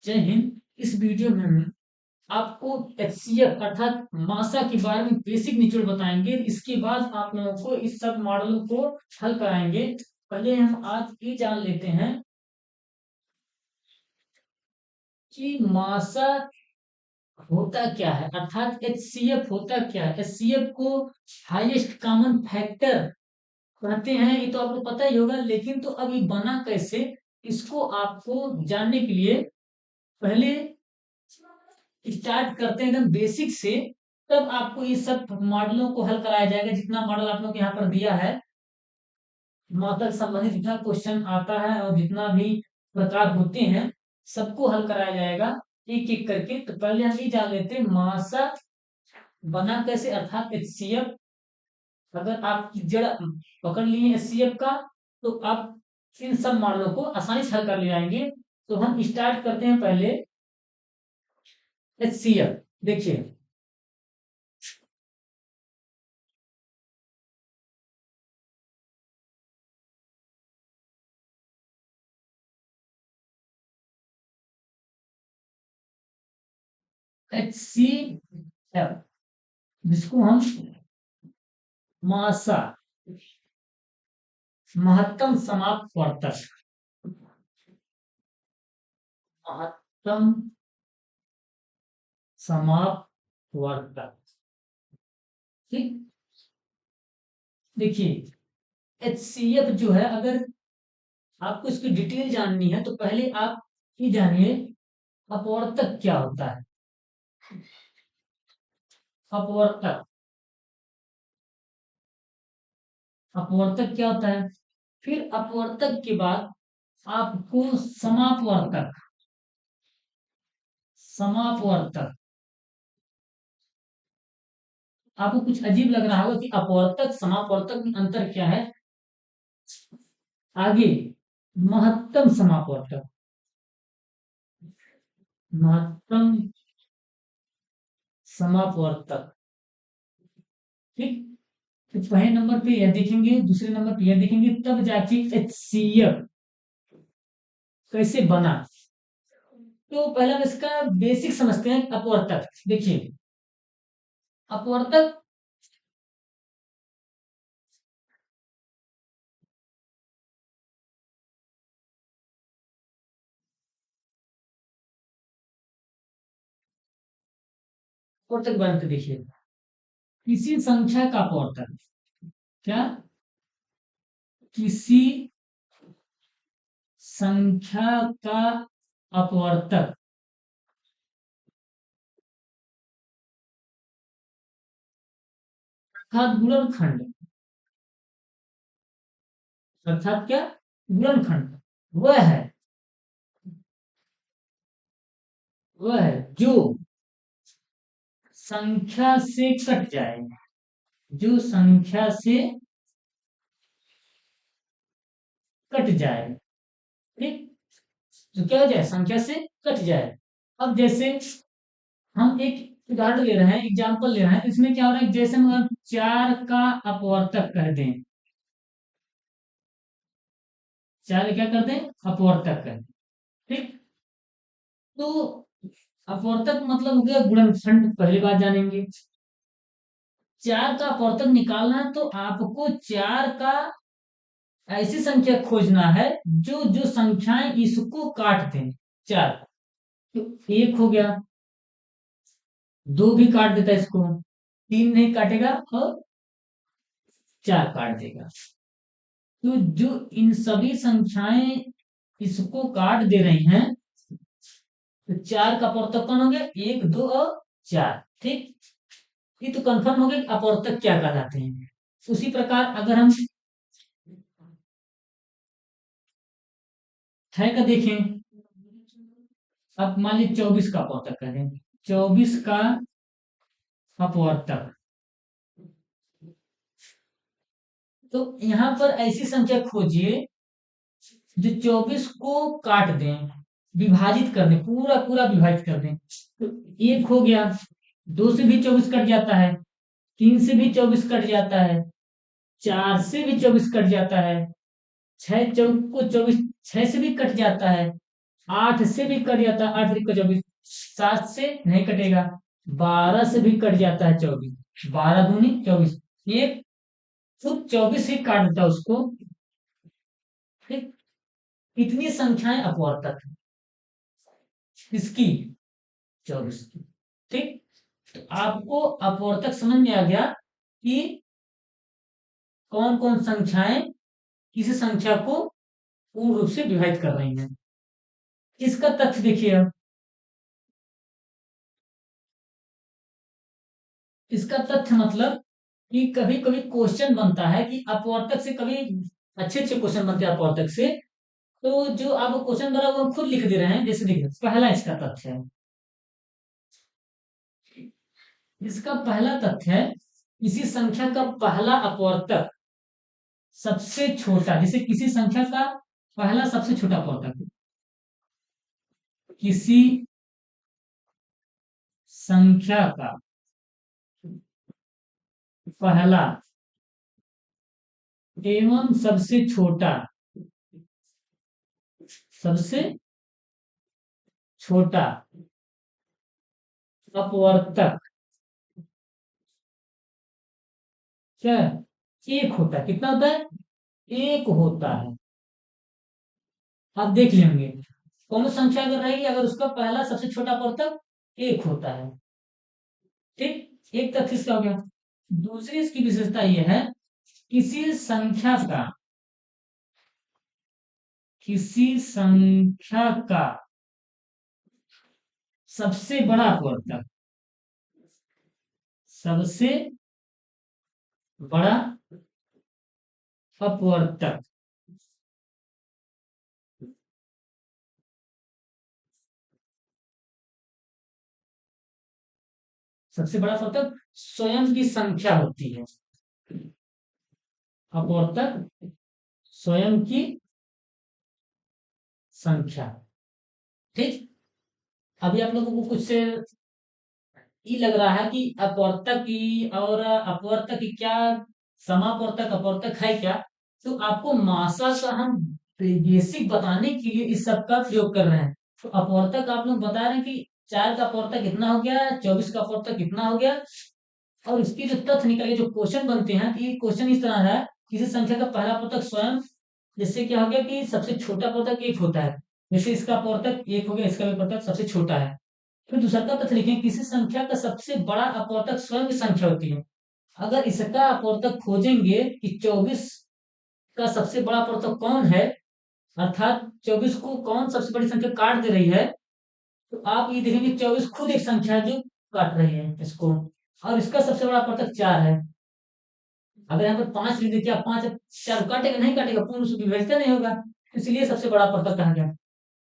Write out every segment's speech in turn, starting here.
जय हिंद। इस वीडियो में हम आपको एचसीएफ अर्थात मासा के बारे में बेसिक निचोड़ बताएंगे। इसके बाद आप लोगों को इस सब मॉडलों को हल कराएंगे। पहले हम आज ये जान लेते हैं कि मासा होता क्या है, अर्थात एचसीएफ होता क्या है। एचसीएफ को हाईएस्ट कॉमन फैक्टर कहते हैं, ये तो आपको पता ही होगा, लेकिन तो अब ये बना कैसे, इसको आपको जानने के लिए पहले स्टार्ट करते हैं एकदम बेसिक से। तब आपको ये सब मॉडलों को हल कराया जाएगा। जितना मॉडल आप लोगों को यहाँ पर दिया है, मॉडल संबंधित जितना क्वेश्चन आता है और जितना भी प्रकार होते हैं, सबको हल कराया जाएगा एक एक करके। तो पहले हम ये जान लेते हैं मासा बना कैसे, अर्थात एचसीएफ। अगर आप जड़ पकड़ लिए एचसीएफ का, तो आप इन सब मॉडलों को आसानी से हल कर ले जाएंगे। तो हम स्टार्ट करते हैं पहले एचसीएफ। देखिए, एचसीएफ जिसको हम मासा महत्तम समाप्त वर्तक, महत्तम समाप्त वर्तक, ठीक। देखिए, एचसीएफ जो है, अगर आपको इसकी डिटेल जाननी है तो पहले आप ये जानिए अपवर्तक क्या होता है। अपवर्तक, अपवर्तक क्या होता है। फिर अपवर्तक के बाद आपको समापवर्तक, समापवर्तक। आपको कुछ अजीब लग रहा होगा कि अपवर्तक समापवर्तक में अंतर क्या है। आगे महत्तम समापवर्तक, महत्तम समापवर्तक, ठीक। तो पहले नंबर पे यह देखेंगे, दूसरे नंबर पे यह देखेंगे, तब जाके एचसीएफ कैसे बना। तो पहले हम इसका बेसिक समझते हैं। अपवर्तक देखिए, अपवर्तक अपवर्तक बनते देखिए, किसी संख्या का अपवर्तक, क्या, किसी संख्या का अपवर्तक अर्थात गुणनखंड, अर्थात क्या, गुणनखंड, वह है, वह है जो संख्या से कट जाए, जो संख्या से कट जाए, ठीक। तो क्या हो जाए, संख्या से कट जाए। अब जैसे हम एक उदाहरण ले रहे हैं, एग्जाम्पल ले रहे हैं, इसमें क्या हो रहा है, जैसे हम अगर 4 का अपवर्तक कह दें, 4 क्या कर दें, अपवर्तक कर दें, ठीक। तो अपवर्तक मतलब हो गया गुणनखंड, पहली बात जानेंगे। 4 का अपवर्तक निकालना है तो आपको 4 का ऐसी संख्या खोजना है जो जो संख्याएं इसको काट दें। 4, तो 1 हो गया, 2 भी काट देता है इसको, 3 नहीं काटेगा और 4 काट देगा। तो जो इन सभी संख्याएं इसको काट दे रही हैं, तो 4 का अपवर्तक कौन हो गया, 1, 2 और 4, ठीक। ये तो कंफर्म हो गया कि अपवर्तक क्या कहलाते हैं। उसी प्रकार अगर हम है का देखें, अब मान लीजिए 24 का अपवर्तक करें, 24 का अपवर्तक, तो यहाँ पर ऐसी संख्या खोजिए जो 24 को काट दें, विभाजित कर दें, पूरा पूरा विभाजित कर दें। तो 1 हो गया, 2 से भी 24 कट जाता है, 3 से भी 24 कट जाता है, 4 से भी 24 कट जाता है, 6 चौक को 24, 6 से भी कट जाता है, 8 से भी कट जाता है, 8 का 24, 7 से नहीं कटेगा, 12 से भी कट जाता है 24, 12 दूनी 24, एक खुद 24 ही काट देता है उसको। ठीक, इतनी संख्याएं अपवर्तक है इसकी, 24 की। ठीक, तो आपको अपवर्तक समझ में आ गया कि कौन कौन संख्याएं किसी संख्या को पूर्ण रूप से विभाजित कर रही हैं। इसका तथ्य देखिए अब, इसका तथ्य मतलब कि कभी कभी क्वेश्चन बनता है कि अपवर्तक से, कभी अच्छे अच्छे क्वेश्चन बनते हैं अपवर्तक से, तो जो आप क्वेश्चन बना वो हम खुद लिख दे रहे हैं। जैसे देखिए पहला इसका तथ्य है, इसका पहला तथ्य है किसी संख्या का पहला अपवर्तक सबसे छोटा, जैसे किसी संख्या का पहला सबसे छोटा अपवर्तक, किसी संख्या का पहला एवं सबसे छोटा, सबसे छोटा अपवर्तक क्या एक होता है। कितना होता है? एक होता है। आप देख लेंगे कौन सी संख्या अगर रहेगी, अगर उसका पहला सबसे छोटा अपवर्तक एक होता है। ठीक, एक तथ्य इसका हो गया। दूसरी इसकी विशेषता यह है, किसी संख्या का, किसी संख्या का सबसे बड़ा अपवर्तक, सबसे बड़ा अपवर्तक सबसे बड़ा अपवर्तक स्वयं की संख्या होती है। अपवर्तक स्वयं की संख्या। ठीक, अभी आप लोगों को कुछ से ये लग रहा है कि अपवर्तक की और अपवर्तक की क्या, समापवर्तक अपवर्तक है क्या, तो आपको मासा का हम बेसिक बताने के लिए इस सब का प्रयोग कर रहे हैं। तो अपवर्तक आप लोग बता रहे हैं कि 4 का अपवर्तक कितना हो गया, 24 का अपवर्तक कितना हो गया, और इसकी जो तथ्य निकले, जो क्वेश्चन बनते हैं, तो ये क्वेश्चन इस तरह है, किसी संख्या का पहला अपवर्तक स्वयं, जिससे क्या हो गया कि सबसे छोटा अपवर्तक एक होता है, जैसे इसका अपवर्तक एक हो गया, इसका भी अपवर्तक सबसे छोटा है। फिर दूसरा तथ्य लिखें, किसी संख्या का सबसे बड़ा अपवर्तक स्वयं की संख्या होती है। अगर इसका अपवर्तक खोजेंगे कि 24 का सबसे बड़ा अपवर्तक कौन है, अर्थात 24 को कौन सबसे बड़ी संख्या काट दे रही है, तो आप ये देखेंगे 24 खुद एक संख्या है जो काट रही है इसको, और इसका सबसे बड़ा अपवर्तक 4 है। अगर यहाँ पर 5 लिख देते, आप 5 4 काटेगा नहीं, काटेगा, पूर्ण रूप से विभाजित नहीं होगा, इसलिए सबसे बड़ा अपवर्तक कहा गया।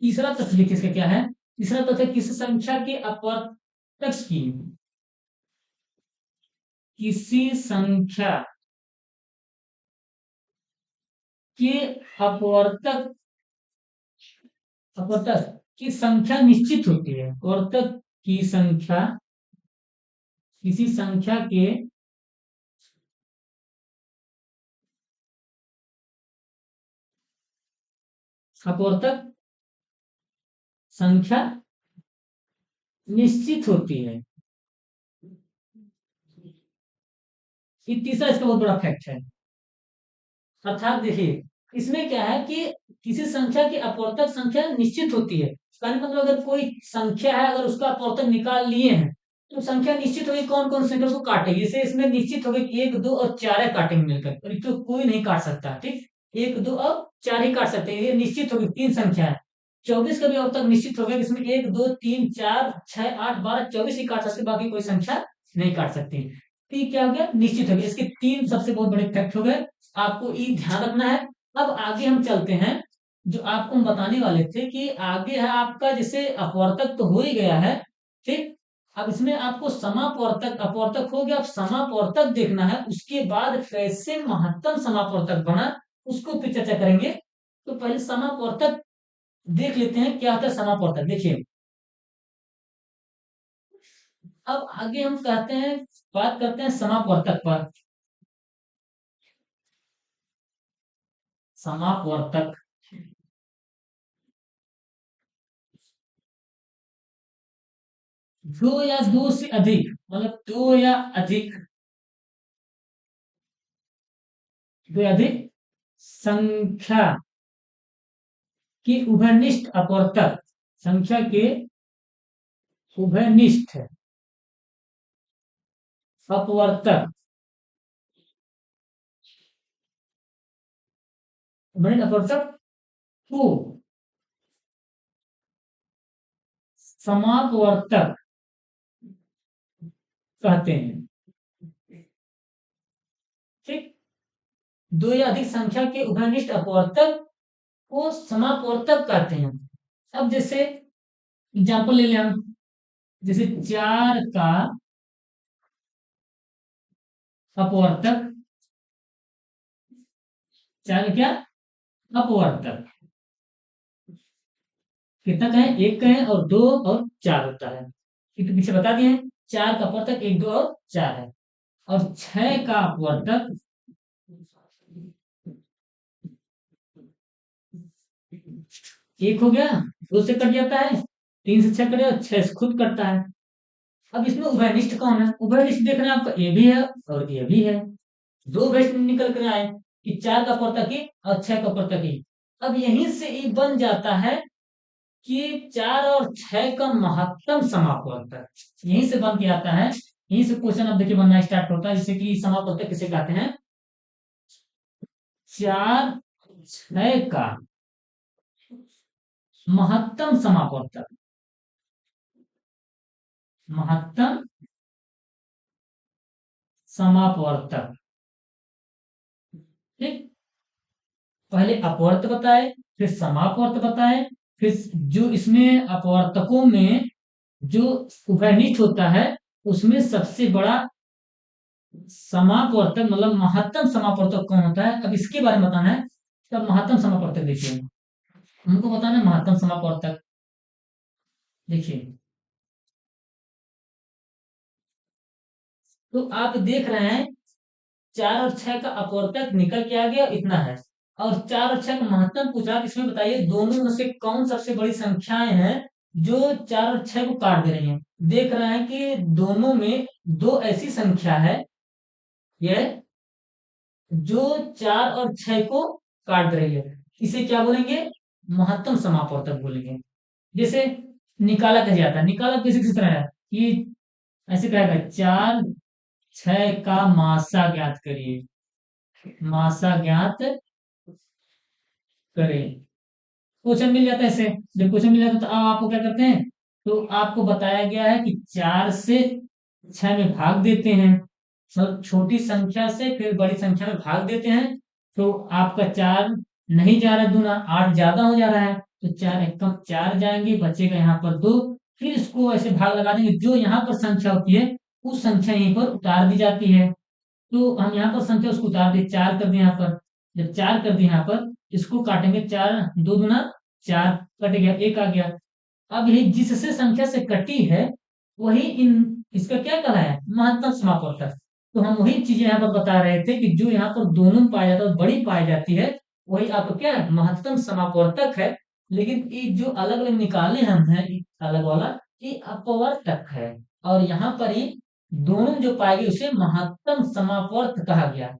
तीसरा तथ्य देखिए इसका क्या है, तीसरा तथ्य किसी संख्या के अपवर्तक की, किसी संख्या के अपवर्तक, अपवर्तक की संख्या निश्चित होती है। अपवर्तक की संख्या, किसी संख्या के अपवर्तक संख्या निश्चित होती है। ये तीसरा इसका बहुत बड़ा फैक्ट है। अर्थात देखिए इसमें क्या है कि किसी संख्या की अपवर्तक संख्या निश्चित होती है, इसका मतलब अगर कोई संख्या है, अगर उसका अपवर्तक निकाल लिए हैं, तो संख्या निश्चित होगी कौन कौन संख्या उसको काटेगी। जैसे इसमें निश्चित होगी कि 1 2 और 4 काटेंगे मिलकर, और ये तो कोई नहीं काट सकता। ठीक, 1 2 और 4 ही काट सकते हैं, ये निश्चित होगी, 3 संख्या है। 24 का भी अपवर्तक निश्चित हो गया, इसमें 1 2 3 4 6 8 12 24 ही काट सकते, बाकी कोई संख्या नहीं काट सकती। तो ये क्या हो गया, निश्चित हो गया। इसके 3 सबसे बहुत बड़े फैक्ट हो गए, आपको ये ध्यान रखना है। अब आगे हम चलते हैं, जो आपको हम बताने वाले थे कि आगे है आपका, जैसे अपवर्तक तो हो ही गया है। ठीक, अब इसमें आपको समापवर्तक, अपवर्तक हो गया, अब समापवर्तक देखना है, उसके बाद कैसे महत्तम समापवर्तक बना उसको फिर चर्चा करेंगे। तो पहले समापवर्तक देख लेते हैं क्या होता है समापवर्तक। देखिए अब आगे हम कहते हैं, बात करते हैं समापवर्तक पर। समापवर्तक दो या दो से अधिक, मतलब दो या अधिक, दो या अधिक संख्या की उभयनिष्ठ अपवर्तक, संख्या के उभयनिष्ठ अपवर्तक, उभयनिष्ठ अपवर्तक को समापवर्तक कहते हैं। ठीक, दो या अधिक संख्या के उभयनिष्ठ अपवर्तक को समापवर्तक कहते हैं। अब जैसे एग्जाम्पल ले लें हम, जैसे चार का अपवर्तक, चार क्या अपवर्तक कितना का है, एक का है और दो और चार होता है। ये तो पीछे बता दिए हैं, चार का अपवर्तक एक, दो और चार है। और छह का अपवर्तक एक हो गया, दो से कट जाता है, तीन से छह कटे, छह से खुद कटता है। अब इसमें उभयनिष्ठ कौन है, उभयनिष्ठ देखना है आपका, ए भी है और ए भी है। दो उभयनिष्ठ निकल कर आए कि चार का अपवर्तक एक और छह का अपवर्तक एक। अब यहीं से ये बन जाता है कि चार और छह का महत्तम समापवर्तक, यहीं से बन के आता है। यहीं से क्वेश्चन अब देखिए बनना स्टार्ट होता है, जैसे कि समापवर्तक किसे कहते हैं, चार छह का महत्तम समापवर्तक, महत्तम समापवर्तक। ठीक, पहले अपवर्त बताए, फिर समापवर्त बताए, फिर जो इसमें अपवर्तकों में जो उभयनिष्ठ होता है उसमें सबसे बड़ा समापवर्तक मतलब महत्तम समापवर्तक कौन होता है, अब इसके बारे में बताना है। तब महत्तम समापवर्तक देखिए, हमको बताना है महत्तम समापवर्तक। देखिए, तो आप देख रहे हैं चार और छह का अपवर्तक निकल के आ गया इतना है, और चार और छह का महत्तम पूछा, इसमें बताइए दोनों में से कौन सबसे बड़ी संख्याएं हैं जो चार और छह को काट दे रही हैं। देख रहे हैं कि दोनों में दो ऐसी संख्या है यह जो चार और छह को काट रही है, इसे क्या बोलेंगे, महत्तम समापवर्तक बोलेंगे। जैसे निकाला कैसे जाता है, निकाला कैसे किस तरह है कि ऐसे कहेगा चार छह का मासा ज्ञात करिए, मासा ज्ञात करें, क्वेश्चन मिल जाता है इससे। जब क्वेश्चन मिल जाता है तो अब आपको क्या करते हैं, तो आपको बताया गया है कि चार से छह में भाग देते हैं, मतलब छोटी संख्या से फिर बड़ी संख्या में भाग देते हैं, तो आपका चार नहीं जा रहा है दूना, आठ ज्यादा हो जा रहा है, तो चार एक कम चार जाएंगे, बचेगा यहाँ पर दो। फिर इसको ऐसे भाग लगा देंगे, जो यहाँ पर संख्या होती है उस संख्या यहीं पर उतार दी जाती है। तो हम यहाँ पर संख्या उसको उतार दे, चार कर दिए यहाँ पर, जब चार कर दिए यहाँ पर इसको काटेंगे, चार दो दूना चार, कट गया एक आ गया। अब यही जिससे संख्या से कटी है वही इन इसका क्या कहा है, महत्तम समापवर्तक। तो हम वही चीजें यहाँ पर बता रहे थे कि जो यहाँ पर दोनों में पाया जाता है बड़ी पाई जाती है, वही आपका क्या है, महत्तम समापवर्तक है। लेकिन ये जो अलग अलग निकाले हम है अलग वाला, ये अपवर्तक है। और यहाँ पर ही दोनों जो पाएगी उसे महत्तम समापवर्त कहा गया,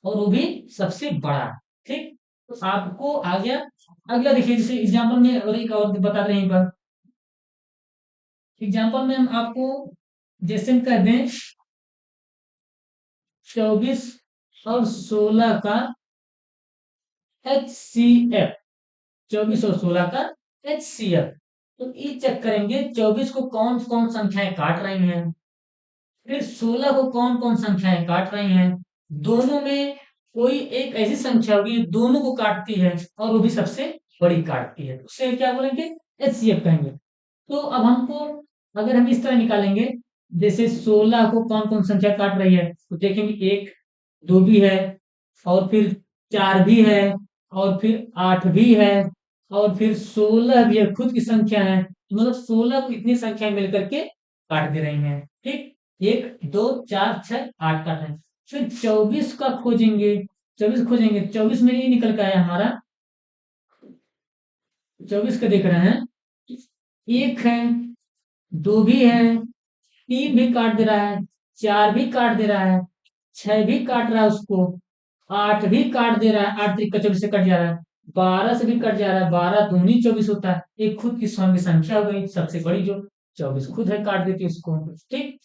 और वो भी सबसे बड़ा। ठीक, तो आपको आ गया। अगला देखिए, जैसे एग्जाम्पल में और एक और बता रहे हैं एक बार, एग्जाम्पल में हम आपको जैसे हम कह दें 24 और 16 का HCF, 24 और 16 का HCF, तो ये चेक करेंगे 24 को कौन कौन संख्याएं काट रही हैं, फिर 16 को कौन कौन संख्याएं काट रही हैं। दोनों में कोई एक ऐसी संख्या होगी जो दोनों को काटती है और वो भी सबसे बड़ी काटती है, उसे क्या बोलेंगे, HCF कहेंगे। तो अब हमको अगर हम इस तरह निकालेंगे, जैसे 16 को कौन कौन संख्या काट रही है, तो देखेंगे एक दो भी है, और फिर चार भी है, और फिर आठ भी है, और फिर 16 भी है, खुद की संख्या है, तो मतलब 16 को इतनी संख्या मिलकर के काट दे रही हैं। ठीक, एक दो चार छह आठ काट रहे हैं। फिर 24 का खोजेंगे, 24 खोजेंगे, 24 में ये निकल के आया हमारा, 24 का देख रहे हैं एक है, 2 भी है, 3 भी काट दे रहा है, 4 भी काट दे रहा है, 6 भी काट रहा है उसको, 8 भी काट दे रहा है, 8 त्रिक 24 से कट जा रहा है, 12 से भी कट जा रहा है, 12 दूनी 24 होता है, एक खुद की स्वयं की संख्या हो गई सबसे बड़ी जो 24 खुद है, काट देती है उसको। ठीक,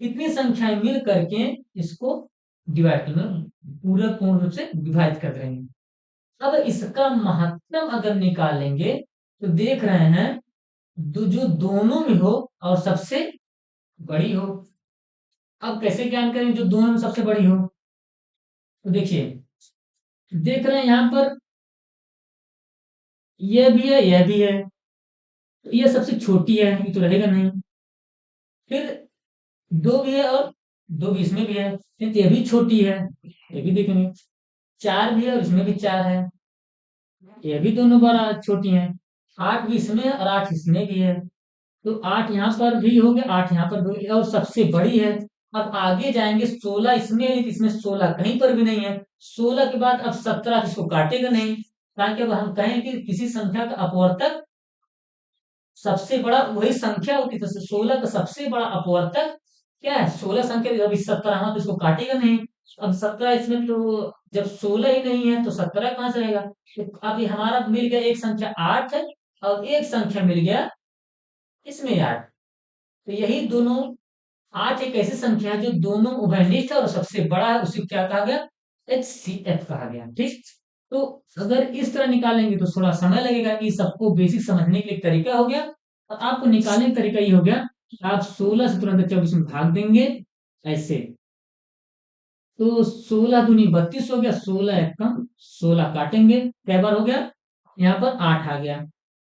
इतनी संख्याएं मिल करके इसको डिवाइड करना, पूरा पूर्ण रूप से विभाजित कर रहे हैं। अब इसका महत्तम अगर निकालेंगे तो देख रहे हैं जो दोनों में हो और सबसे बड़ी हो। अब कैसे ज्ञान करें जो दोनों में सबसे बड़ी हो? तो देखिए, देख रहे हैं यहाँ पर यह भी है, यह भी है, तो ये सबसे छोटी है, ये तो रहेगा नहीं। फिर 2 भी है और 2 भी इसमें भी है, फिर ये भी छोटी है, ये भी देखेंगे। 4 भी है और इसमें भी 4 है, ये भी दोनों बड़ा छोटी हैं। 8 भी इसमें है और 8 इसमें भी है, तो 8 यहाँ पर भी हो गया, 8 यहाँ पर भी हो गया और सबसे बड़ी है। अब आगे जाएंगे, 16 इसमें है लेकिन इसमें 16 कहीं पर भी नहीं है। 16 के बाद अब 17 इसको काटेगा नहीं, ताकि अब हम कहें कि किसी संख्या का अपवर्तक सबसे बड़ा वही संख्या होती है, तो 16 का सबसे बड़ा अपवर्तक क्या है? 16 संख्या। अभी 17 आना तो इसको काटेगा नहीं। अब 17 इसमें तो जब 16 ही नहीं है तो 17 कहाँ से रहेगा? तो अभी हमारा मिल गया एक संख्या 8 है और एक संख्या मिल गया इसमें 8। तो यही दोनों 8 एक ऐसी संख्या है जो दोनों उभयनिष्ठ है और सबसे बड़ा है, उसे क्या कहा गया? HCF कहा गया। ठीक, तो अगर इस तरह निकालेंगे तो थोड़ा समय लगेगा, कि सबको बेसिक समझने के लिए एक तरीका हो गया। और आपको निकालने का तरीका ये हो गया कि आप 16 से तुरंत 24 में भाग देंगे ऐसे, तो 16 दूनी 32 हो गया, 16 एक कम 16 काटेंगे, कै बार हो गया? यहाँ पर 8 आ गया।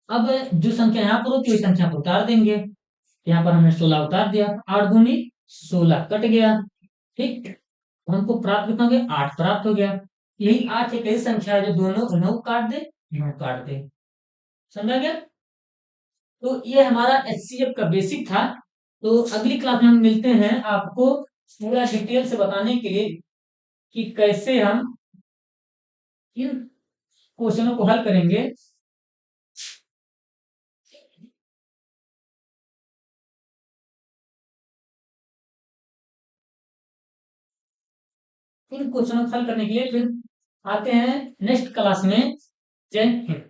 अब जो संख्या यहाँ पर होती है वही संख्या पर उतार देंगे, यहाँ पर हमने 16 उतार दिया, 8 दूनी 16 कट गया। ठीक, हमको प्राप्त कितना हो गया? 8 प्राप्त हो गया। यही 8 एक ऐसी संख्या है जो दोनों 9 काट दे, 9 काट दे। समझा गया? तो ये हमारा HCF का बेसिक था। तो अगली क्लास में हम मिलते हैं आपको पूरा डिटेल से बताने के लिए कि कैसे हम इन क्वेश्चनों को हल करेंगे। इन क्वेश्चनों को हल करने के लिए फिर आते हैं नेक्स्ट क्लास में। जय हिंद।